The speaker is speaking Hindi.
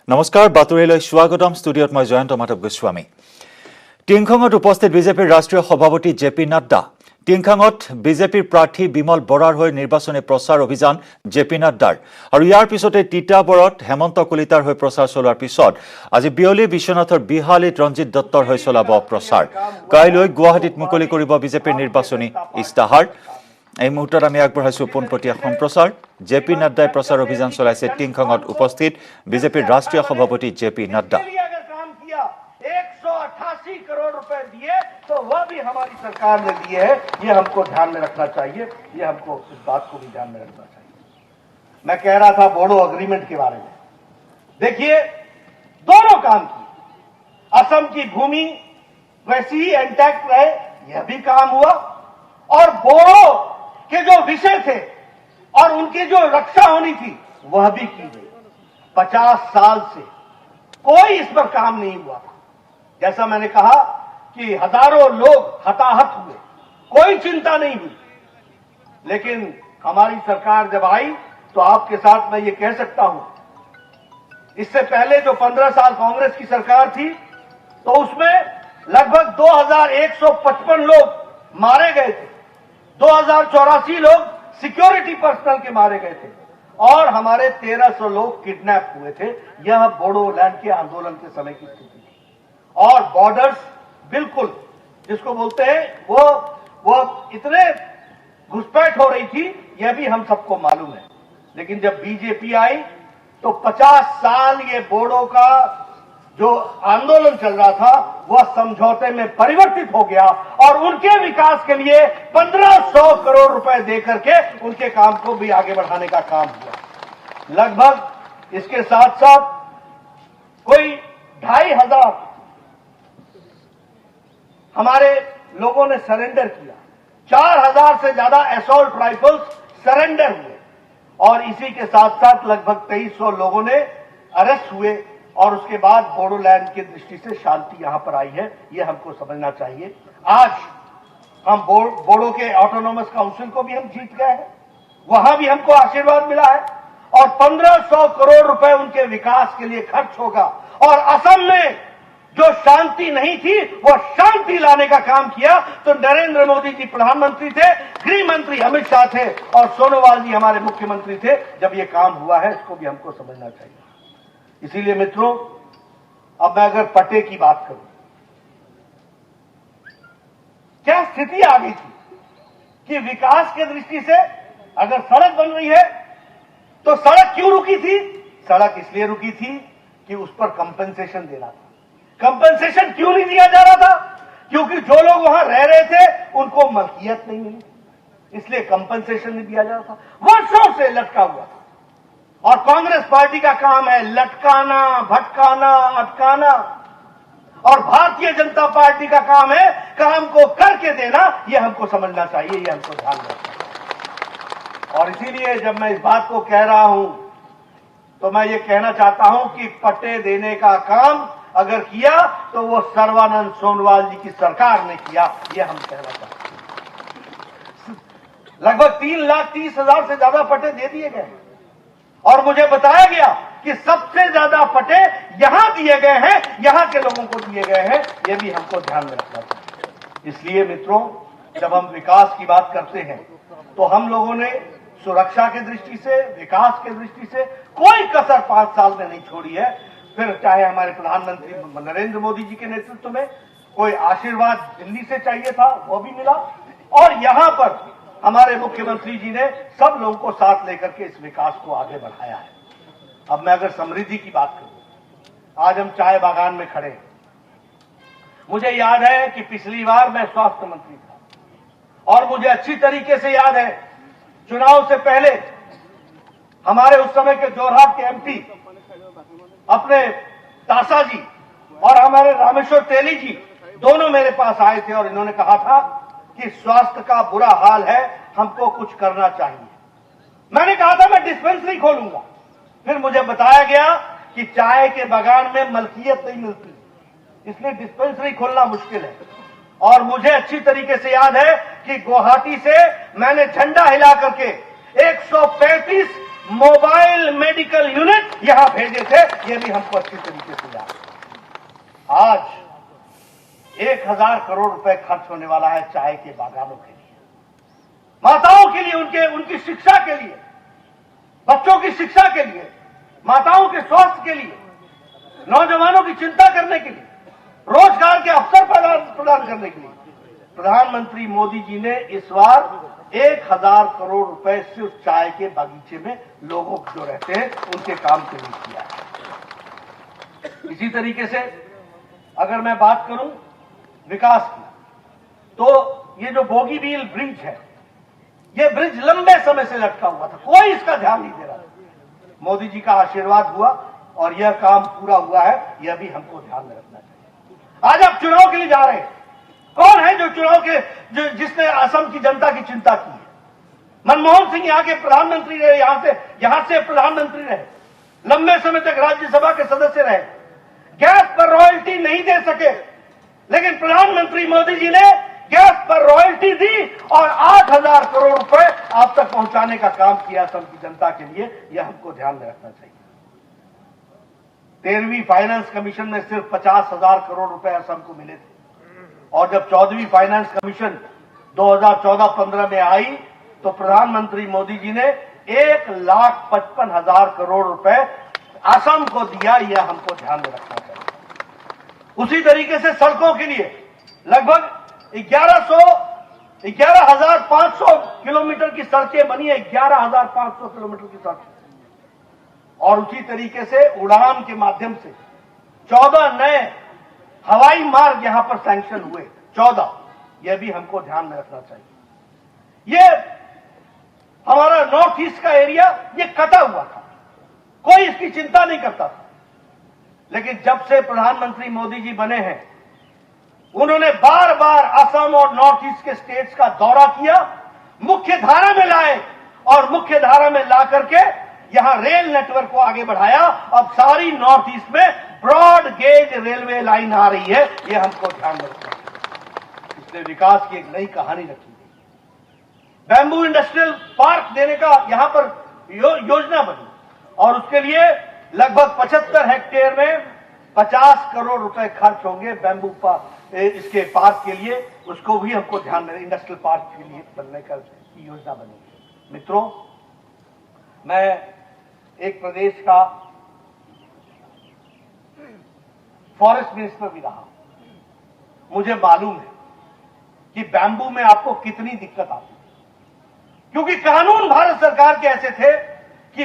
নমস্কাৰ বাতৰিলৈ স্বাগতম ষ্টুডিঅ'ত মই জয়ন্ত মাধৱ গোস্বামী টিংখঙত উপস্থিত বিজেপিৰ ৰাষ্ট্ৰীয় সভাপতি জেপি নাড্ডা টিংখঙত বিজেপিৰ প্ৰাৰ্থী বিমল বৰাৰ হৈ নিৰ্বাচনী প্ৰচাৰ অভিযান জেপি নাড্ডাৰ আৰু ইয়াৰ পিছতে তিতাবৰত হেমন্ত কলিতাৰ হৈ প্ৰচাৰ চলোৱাৰ পিছত আজি বিয়লি বিশ্বনাথৰ বিহালীত ৰঞ্জিত দত্তৰ হৈ চলাব প্ৰচাৰ কাইলৈ গুৱাহাটীত মুকলি কৰিব বিজেপিৰ নিৰ্বাচনী ইস্তাহাৰ এই মুহূৰ্তত আমি আগবঢ়াইছো পোনপটীয়া সম্প্ৰচাৰ জেপি নাড্ডাই প্ৰচাৰ অভিযান চলাইছে টিংখঙত উপস্থিত বিজেপিৰ ৰাষ্ট্ৰীয় সভাপতি জেপি নাড্ডা 188 करोड़ रुपए दिए तो वह भी हमारी सरकार ने दिए है। ये हमको ध्यान में रखना चाहिए, ये हमको इस बात को भी ध्यान में रखना चाहिए। मैं कह रहा था बोडो अग्रीमेंट के बारे में, देखिए दोनों काम किए। असम की भूमि वैसी ही इंटैक्ट रहे, यह भी काम हुआ, और बोडो के जो विषय थे और उनकी जो रक्षा होनी थी वह भी की गई। 50 साल से कोई इस पर काम नहीं हुआ था। जैसा मैंने कहा कि हजारों लोग हताहत हुए, कोई चिंता नहीं हुई, लेकिन हमारी सरकार जब आई तो आपके साथ मैं ये कह सकता हूं, इससे पहले जो 15 साल कांग्रेस की सरकार थी तो उसमें लगभग 2155 लोग मारे गए थे, 2084 लोग सिक्योरिटी पर्सनल के मारे गए थे और हमारे 1300 लोग किडनैप हुए थे। यह बोडोलैंड के आंदोलन के समय की स्थिति थी और बॉर्डर्स बिल्कुल जिसको बोलते हैं वो इतने घुसपैठ हो रही थी, यह भी हम सबको मालूम है। लेकिन जब बीजेपी आई तो 50 साल ये बोडो का जो आंदोलन चल रहा था वह समझौते में परिवर्तित हो गया और उनके विकास के लिए 1500 करोड़ रुपए देकर के उनके काम को भी आगे बढ़ाने का काम हुआ। लगभग इसके साथ साथ कोई 2500 हमारे लोगों ने सरेंडर किया, 4000 से ज्यादा असॉल्ट राइफल्स सरेंडर हुए और इसी के साथ साथ लगभग 2300 लोगों ने अरेस्ट हुए और उसके बाद बोडोलैंड की दृष्टि से शांति यहां पर आई है, यह हमको समझना चाहिए। आज हम बोडो के ऑटोनॉमस काउंसिल को भी हम जीत गए हैं, वहां भी हमको आशीर्वाद मिला है और 1500 करोड़ रुपए उनके विकास के लिए खर्च होगा और असम में जो शांति नहीं थी वो शांति लाने का काम किया। तो नरेंद्र मोदी जी प्रधानमंत्री थे, गृह मंत्री अमित शाह थे और सोनोवाल जी हमारे मुख्यमंत्री थे जब ये काम हुआ है, इसको भी हमको समझना चाहिए। इसीलिए मित्रों, अब मैं अगर पट्टे की बात करूं, क्या स्थिति आ गई थी कि विकास के दृष्टि से अगर सड़क बन रही है तो सड़क क्यों रुकी थी? सड़क इसलिए रुकी थी कि उस पर कंपनसेशन देना था। कंपनसेशन क्यों नहीं दिया जा रहा था? क्योंकि जो लोग वहां रह रहे थे उनको मलकियत नहीं मिली, इसलिए कंपनसेशन नहीं दिया जा रहा था। वर्षों से लटका हुआ था और कांग्रेस पार्टी का काम है लटकाना, भटकाना, अटकाना, और भारतीय जनता पार्टी का काम है काम को करके देना। यह हमको समझना चाहिए, यह हमको ध्यान रखना चाहिए। और इसीलिए जब मैं इस बात को कह रहा हूं तो मैं ये कहना चाहता हूं कि पट्टे देने का काम अगर किया तो वो सर्बानंद सोनोवाल जी की सरकार ने किया, ये हम कहना चाहते हैं। लगभग 3,30,000 से ज्यादा पट्टे दे दिए गए और मुझे बताया गया कि सबसे ज्यादा पट्टे यहां दिए गए हैं, यहां के लोगों को दिए गए हैं, ये भी हमको ध्यान में रखना चाहिए। इसलिए मित्रों, जब हम विकास की बात करते हैं तो हम लोगों ने सुरक्षा की दृष्टि से, विकास की दृष्टि से कोई कसर 5 साल में नहीं छोड़ी है। फिर चाहे हमारे प्रधानमंत्री नरेंद्र मोदी जी के नेतृत्व में कोई आशीर्वाद दिल्ली से चाहिए था, वो भी मिला और यहां पर हमारे मुख्यमंत्री जी ने सब लोगों को साथ लेकर के इस विकास को आगे बढ़ाया है। अब मैं अगर समृद्धि की बात करूं, आज हम चाय बागान में खड़े हैं। मुझे याद है कि पिछली बार मैं स्वास्थ्य मंत्री था और मुझे अच्छी तरीके से याद है चुनाव से पहले हमारे उस समय के जोरहाट के एमपी अपने तासा जी और हमारे रामेश्वर तेली जी दोनों मेरे पास आए थे और इन्होंने कहा था कि स्वास्थ्य का बुरा हाल है, हमको कुछ करना चाहिए। मैंने कहा था मैं डिस्पेंसरी खोलूंगा। फिर मुझे बताया गया कि चाय के बागान में मलकियत नहीं मिलती, इसलिए डिस्पेंसरी खोलना मुश्किल है। और मुझे अच्छी तरीके से याद है कि गुवाहाटी से मैंने झंडा हिला करके 135 मोबाइल मेडिकल यूनिट यहां भेजे थे, ये भी हमको अच्छी तरीके से याद है। आज 1000 करोड़ रुपए खर्च होने वाला है चाय के बागानों के लिए, माताओं के लिए, उनकी शिक्षा के लिए, बच्चों की शिक्षा के लिए, माताओं के स्वास्थ्य के लिए, नौजवानों की चिंता करने के लिए, रोजगार के अवसर प्रदान करने के लिए प्रधानमंत्री मोदी जी ने इस बार 1000 करोड़ रुपए सिर्फ चाय के बागीचे में लोगों जो रहते हैं उनके काम के लिए किया है। इसी तरीके से अगर मैं बात करूं विकास की, तो ये जो बोगीबील ब्रिज है, ये ब्रिज लंबे समय से लटका हुआ था, कोई इसका ध्यान नहीं दे रहा था। मोदी जी का आशीर्वाद हुआ और यह काम पूरा हुआ है, यह भी हमको ध्यान में रखना चाहिए। आज आप चुनाव के लिए जा रहे हैं, कौन है जो चुनाव के जिसने असम की जनता की चिंता की है? मनमोहन सिंह यहाँ के प्रधानमंत्री रहे, यहां से प्रधानमंत्री रहे, लंबे समय तक राज्यसभा के सदस्य रहे, गैस पर रॉयल्टी नहीं दे सके, लेकिन प्रधानमंत्री मोदी जी ने गैस पर रॉयल्टी दी और 8000 करोड़ रुपए आप तक पहुंचाने का काम किया असम की जनता के लिए। यह हमको ध्यान में रखना चाहिए। 13वीं फाइनेंस कमीशन में सिर्फ 50,000 करोड़ रुपए असम को मिले थे, और जब 14वीं फाइनेंस कमीशन 2014-15 में आई तो प्रधानमंत्री मोदी जी ने 1,55,000 करोड़ रुपए असम को दिया। यह हमको ध्यान में रखना चाहिए। उसी तरीके से सड़कों के लिए लगभग 11,500 किलोमीटर की सड़कें बनी है, 11,500 किलोमीटर की सड़कें, और उसी तरीके से उड़ान के माध्यम से 14 नए हवाई मार्ग यहां पर सैंक्शन हुए, 14। यह भी हमको ध्यान में रखना चाहिए। ये हमारा नॉर्थ ईस्ट का एरिया ये कटा हुआ था, कोई इसकी चिंता नहीं करता था, लेकिन जब से प्रधानमंत्री मोदी जी बने हैं उन्होंने बार बार असम और नॉर्थ ईस्ट के स्टेट्स का दौरा किया, मुख्य धारा में लाए और मुख्य धारा में ला करके यहां रेल नेटवर्क को आगे बढ़ाया। अब सारी नॉर्थ ईस्ट में ब्रॉड गेज रेलवे लाइन आ रही है, यह हमको ध्यान में रखना है। इसलिए विकास की एक नई कहानी रखी गई। बैम्बू इंडस्ट्रियल पार्क देने का यहां पर योजना बनी और उसके लिए लगभग 75 हेक्टेयर में 50 करोड़ रुपए खर्च होंगे बैम्बू पार्क, इसके पार्क के लिए। उसको भी हमको ध्यान में, इंडस्ट्रियल पार्क के लिए बनने का योजना बनी। मित्रों, मैं एक प्रदेश का फॉरेस्ट मिनिस्टर भी रहा, मुझे मालूम है कि बैम्बू में आपको कितनी दिक्कत आती है, क्योंकि कानून भारत सरकार के ऐसे थे कि